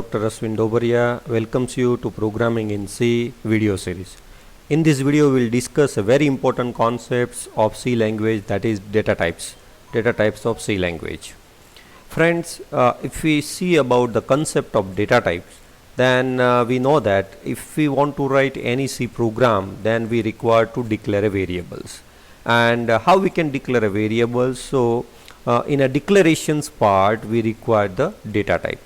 Dr. Ashwin Dobariya welcomes you to Programming in C video series. In this video we will discuss a very important concepts of C language, that is data types of C language. Friends, if we see about the concept of data types, then we know that if we want to write any C program, then we require to declare a variables. And how we can declare a variable? So in a declarations part we require the data type.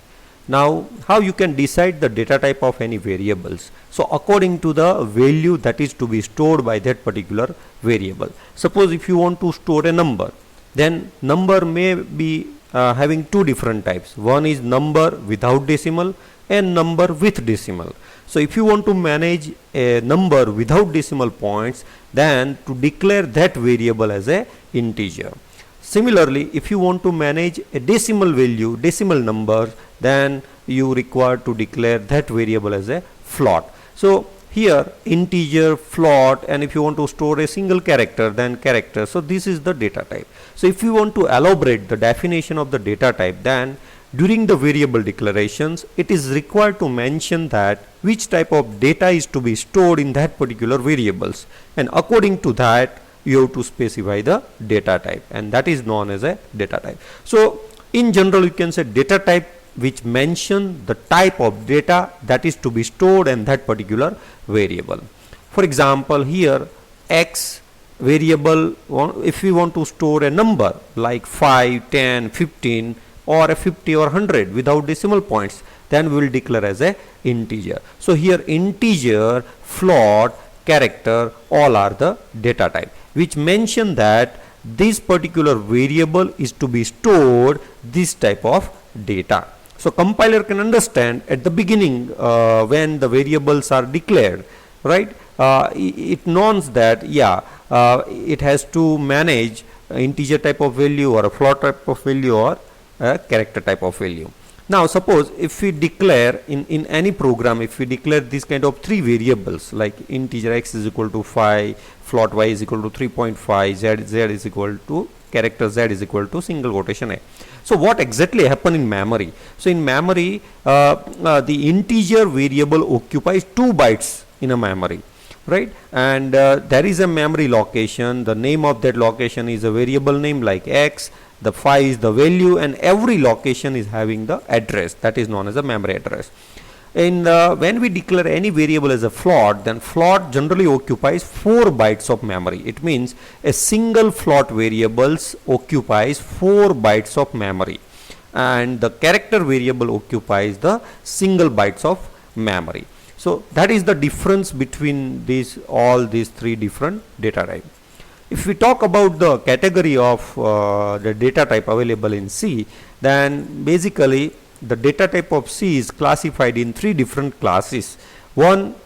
Now how you can decide the data type of any variables? So according to the value that is to be stored by that particular variable. Suppose if you want to store a number, then number may be having two different types. One is number without decimal and number with decimal. So if you want to manage a number without decimal points, then to declare that variable as a integer. Similarly, if you want to manage a decimal value, decimal number, then you require to declare that variable as a float. So here integer, float, and if you want to store a single character, then character. So this is the data type. So if you want to elaborate the definition of the data type, then during the variable declarations, it is required to mention that which type of data is to be stored in that particular variables, and according to that you have to specify the data type, and that is known as a data type. So in general you can say data type which mention the type of data that is to be stored in that particular variable. For example, here x variable, if we want to store a number like 5, 10, 15 or a 50 or 100 without decimal points, then we will declare as a integer. So here integer, float, character, all are the data type which mention that this particular variable is to be stored this type of data. So compiler can understand at the beginning when the variables are declared, right? It knows that it has to manage integer type of value or a float type of value or a character type of value. Now suppose if we declare in any program, if we declare this kind of three variables like integer x is equal to 5, float y is equal to 3.5, z is equal to character z is equal to single quotation a. So what exactly happen in memory? So in memory the integer variable occupies 2 bytes in a memory, right? And there is a memory location. The name of that location is a variable name like x. The 5 is the value, and every location is having the address that is known as a memory address. And when we declare any variable as a float, then float generally occupies 4 bytes of memory. It means a single float variables occupies 4 bytes of memory, and the character variable occupies the single bytes of memory. So that is the difference between all these three different data types. If we talk about the category of the data type available in C, then basically the data type of C is classified in 3 different classes.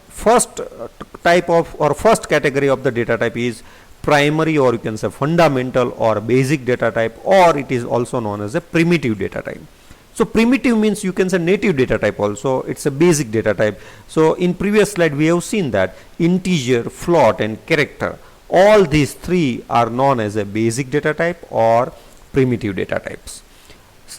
First category of the data type is primary, or you can say fundamental or basic data type, or it is also known as a primitive data type. So primitive means you can say native data type also, it's a basic data type. So in previous slide we have seen that integer, float and character, all these 3 are known as a basic data type or primitive data types.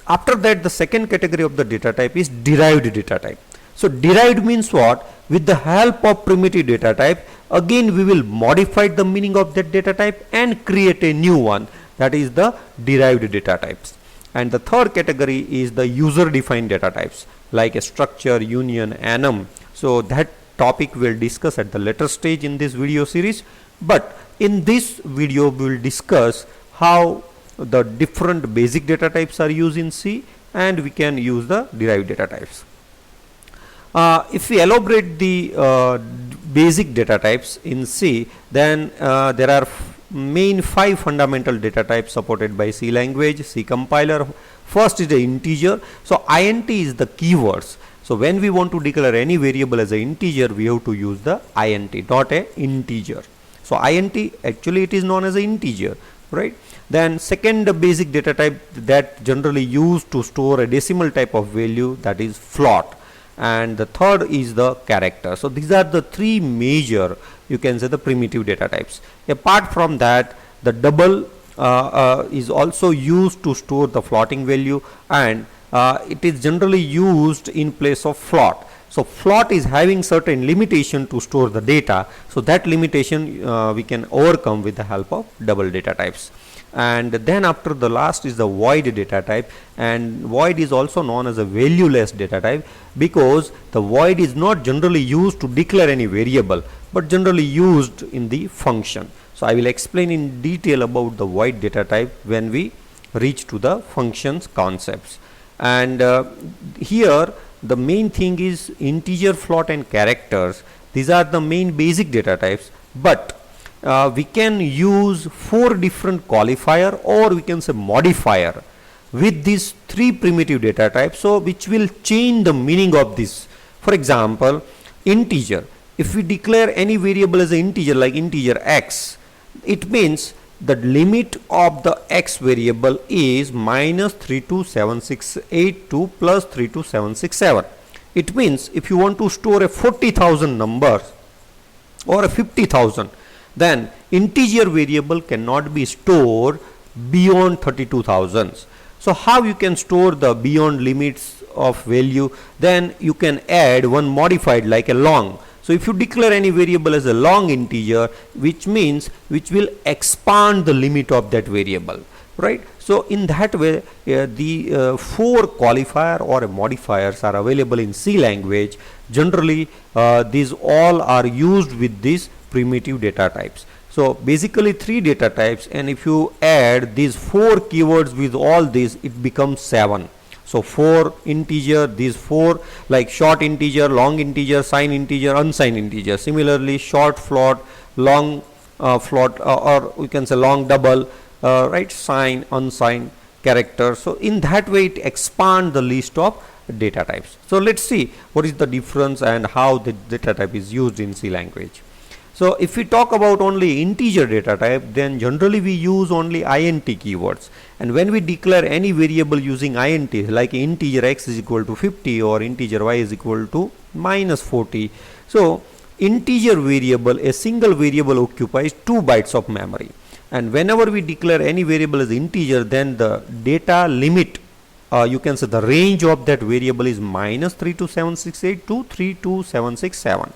After that, the second category of the data type is derived data type. So derived means what? With the help of primitive data type, again we will modify the meaning of that data type and create a new one, that is the derived data types. And the third category is the user defined data types like a structure, union, enum. So that topic we will discuss at the later stage in this video series. But in this video we will discuss how the different basic data types are used in C, and we can use the derived data types. If we elaborate the basic data types in C, then there are main 5 fundamental data types supported by C language, C compiler. First is the integer. So int is the keywords. So when we want to declare any variable as an integer, we have to use the int, not a integer. So int actually it is known as an integer, right? Then second basic data type that generally used to store a decimal type of value, that is float. And the third is the character. So these are the 3 major, you can say, the primitive data types. Apart from that, the double is also used to store the floating value, and it is generally used in place of float. So float is having certain limitation to store the data. So that limitation we can overcome with the help of double data types. And then after the last is the void data type, and void is also known as a valueless data type because the void is not generally used to declare any variable but generally used in the function. So I will explain in detail about the void data type when we reach to the functions concepts. And here the main thing is integer, float and characters. These are the main basic data types, but we can use 4 different qualifier or we can say modifier with these 3 primitive data types, so which will change the meaning of this. For example, integer, if we declare any variable as an integer like integer x, it means the limit of the x variable is minus 32768 plus 32767. It means if you want to store a 40,000 number or a 50,000, then integer variable cannot be stored beyond 32,000. So how you can store the beyond limits of value? Then you can add one modified like a long. So if you declare any variable as a long integer, which means which will expand the limit of that variable, right? So in that way, the 4 qualifier or modifiers are available in C language. Generally, these all are used with these primitive data types. So basically 3 data types, and if you add these 4 keywords with all these, it becomes 7. So 4 integer, these 4 like short integer, long integer, signed integer, unsigned integer. Similarly, short float, long float, or we can say long double, right? Signed, unsigned, character. So in that way, it expands the list of data types. So let's see what is the difference and how the data type is used in C language. So if we talk about only integer data type, then generally we use only int keywords. And when we declare any variable using int, like integer x is equal to 50 or integer y is equal to minus 40. So integer variable, a single variable occupies 2 bytes of memory. And whenever we declare any variable as integer, then the data limit, you can say the range of that variable is minus 32768 to 32767.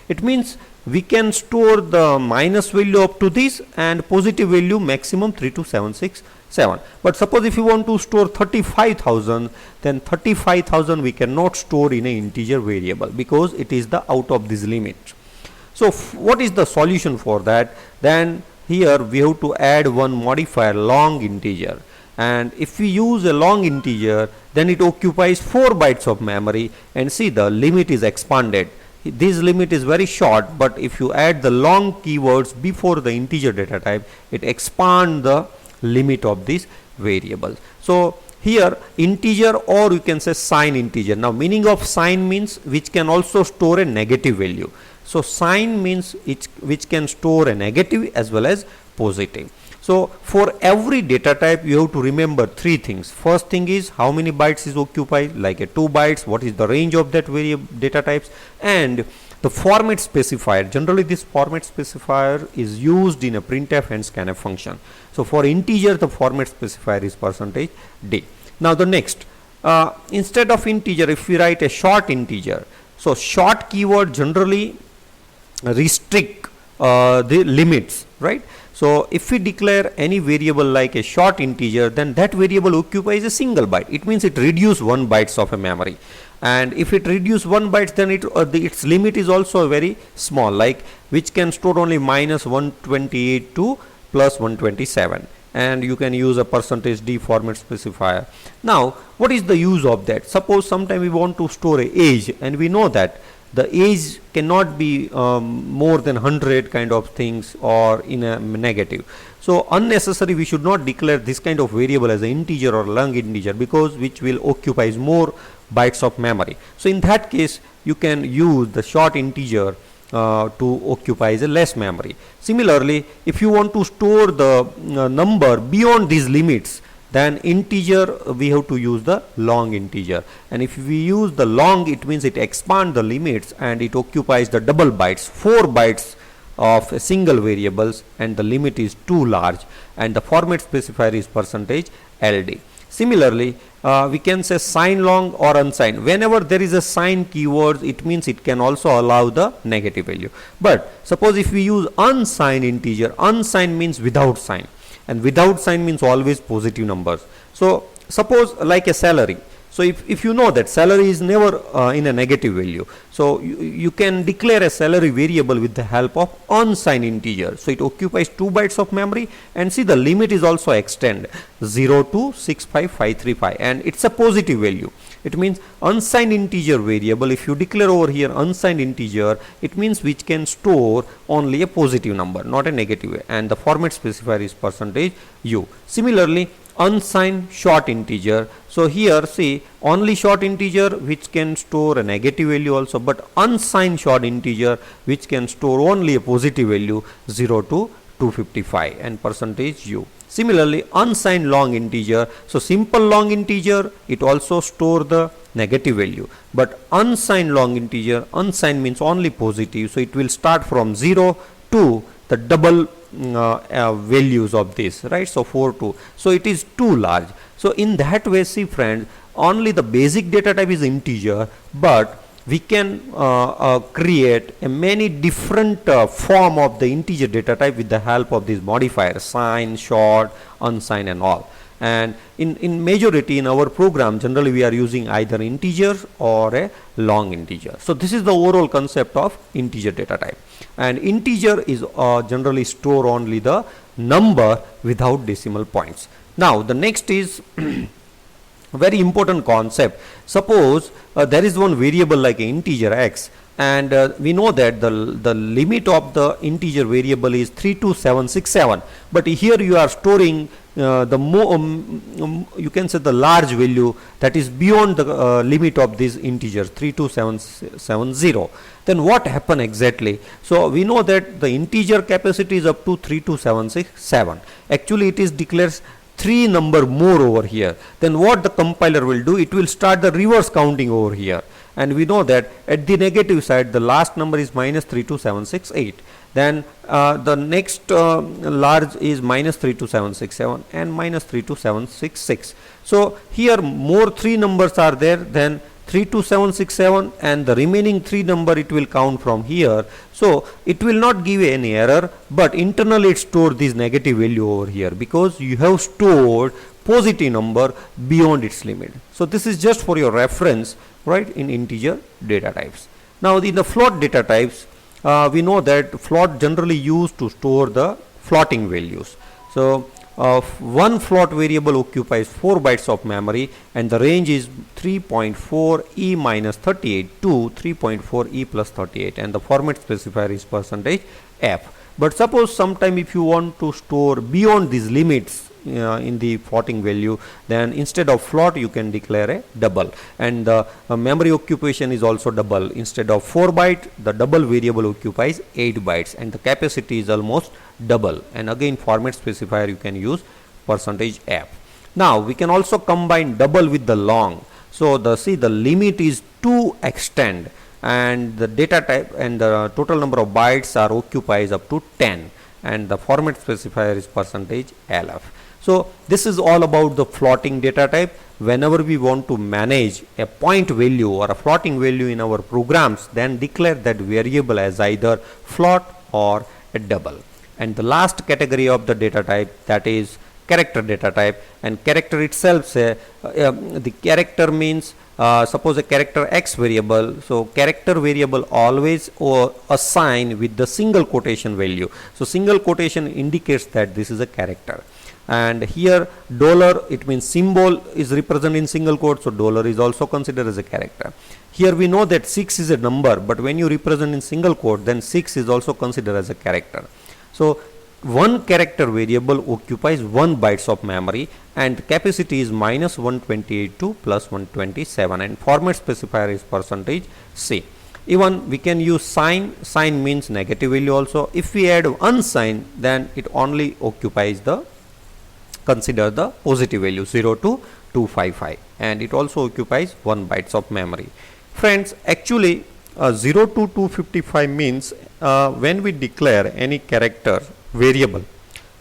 It means we can store the minus value up to this and positive value maximum 32767. But suppose if you want to store 35,000, then 35,000 we cannot store in an integer variable because it is the out of this limit. So what is the solution for that? Then here we have to add one modifier, long integer. And if we use a long integer, then it occupies 4 bytes of memory, and see the limit is expanded. This limit is very short, but if you add the long keywords before the integer data type, it expands the limit of this variable. So here integer, or you can say sign integer. Now meaning of sign means which can also store a negative value. So sign means which can store a negative as well as positive. So for every data type you have to remember 3 things. First thing is how many bytes is occupied, like a 2 bytes, what is the range of that variable data types, and the format specifier. Generally this format specifier is used in a printf and scanf function. So for integer the format specifier is %d. Now the next, instead of integer, if we write a short integer, so short keyword generally restrict the limits, right? So if we declare any variable like a short integer, then that variable occupies a single byte. It means it reduces 1 bytes of a memory. And if it reduces 1 bytes, then its limit is also very small, like which can store only minus 128 to plus 127. And you can use a %d format specifier. Now what is the use of that? Suppose sometime we want to store a age, and we know that the age cannot be more than 100 kind of things or in a negative. So unnecessary we should not declare this kind of variable as an integer or long integer, because which will occupies more bytes of memory. So in that case you can use the short integer to occupy a less memory. Similarly, if you want to store the number beyond these limits, then integer we have to use the long integer. And if we use the long, it means it expands the limits and it occupies the double bytes, 4 bytes of a single variables, and the limit is too large, and the format specifier is %ld. Similarly, we can say sign long or unsigned. Whenever there is a sign keyword, it means it can also allow the negative value. But suppose if we use unsigned integer, unsigned means without sign, and without sign means always positive numbers. So suppose like a salary. So if you know that salary is never in a negative value, so you can declare a salary variable with the help of unsigned integer. So it occupies 2 bytes of memory, and see the limit is also extend 0 to 65535, and it's a positive value. It means unsigned integer variable. If you declare over here unsigned integer, it means which can store only a positive number, not a negative, and the format specifier is %u. Similarly, unsigned short integer. So here see only short integer which can store a negative value also, but unsigned short integer which can store only a positive value 0 to 255 and %u. Similarly, unsigned long integer. So simple long integer, it also store the negative value, but unsigned long integer, unsigned means only positive, so it will start from 0 to the double values of this, right? So 4 2, so it is too large. So in that way, see friends, only the basic data type is integer, but we can create a many different form of the integer data type with the help of these modifiers, sign, short, unsigned and all. And in majority in our program, generally we are using either integers or a long integer. So this is the overall concept of integer data type, and integer is generally store only the number without decimal points. Now the next is very important concept. Suppose there is one variable like integer x, and we know that the limit of the integer variable is 32767, but here you are storing you can say the large value that is beyond the limit of this integer 32770. Then what happen exactly? So we know that the integer capacity is up to 32767. Actually it is declares 3 number more over here. Then what the compiler will do, it will start the reverse counting over here, and we know that at the negative side the last number is minus 32768. Then the next large is minus 32767 and minus 32766. So here more 3 numbers are there than 32767, and the remaining 3 number it will count from here. So it will not give any error, but internally it stored this negative value over here because you have stored positive number beyond its limit. So this is just for your reference, right, in integer data types. Now in the float data types, we know that float generally used to store the floating values. So one float variable occupies 4 bytes of memory, and the range is 3.4 e minus 38 to 3.4 e plus 38, and the format specifier is %f. But suppose sometime if you want to store beyond these limits in the floating value, then instead of float you can declare a double, and the memory occupation is also double. Instead of 4 byte, the double variable occupies 8 bytes, and the capacity is almost double, and again format specifier you can use %f. Now we can also combine double with the long. So the limit is to extend, and the data type and the total number of bytes are occupies up to 10, and the format specifier is %lf. So this is all about the floating data type. Whenever we want to manage a point value or a floating value in our programs, then declare that variable as either float or a double. And the last category of the data type, that is character data type, and character itself the character means suppose a character x variable, so character variable always assign with the single quotation value. So single quotation indicates that this is a character, and here dollar, it means symbol is represented in single quote, so dollar is also considered as a character. Here we know that 6 is a number, but when you represent in single quote, then 6 is also considered as a character. So one character variable occupies 1 bytes of memory, and capacity is minus 128 to plus 127, and format specifier is %c. Even we can use sign. Sign means negative value also. If we add unsigned, then it only occupies consider the positive value 0 to 255, and it also occupies 1 bytes of memory. Friends, actually 0 to 255 means when we declare any character variable,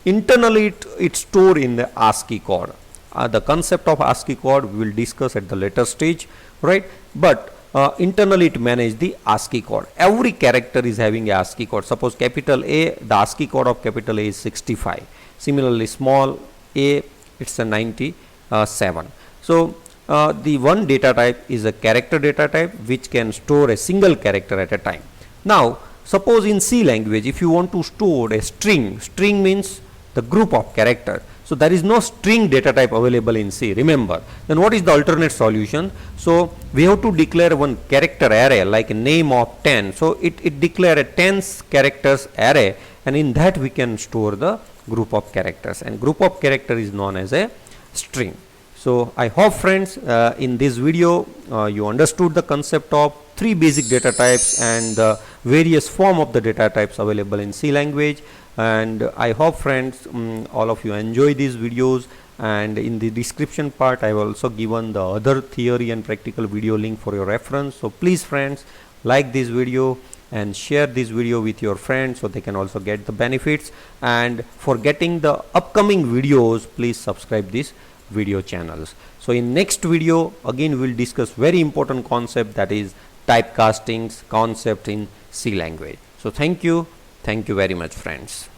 internally it store in the ASCII code. The concept of ASCII code we will discuss at the later stage, right? But internally it manages the ASCII code. Every character is having a ASCII code. Suppose capital A, the ASCII code of capital A is 65. Similarly, small a, it's a 97. So the one data type is a character data type which can store a single character at a time. Now suppose in C language, if you want to store a string means the group of character. So there is no string data type available in C, remember. Then what is the alternate solution? So we have to declare one character array like a name of 10. So it declare a 10 characters array, and in that we can store the group of characters, and group of character is known as a string. So I hope friends in this video you understood the concept of 3 basic data types and the various form of the data types available in C language. And I hope friends all of you enjoy these videos, and in the description part I have also given the other theory and practical video link for your reference. So please friends, like this video and share this video with your friends so they can also get the benefits. And for getting the upcoming videos, please subscribe this video channels. So in next video again we will discuss very important concept, that is typecastings concept in C language. So thank you very much friends.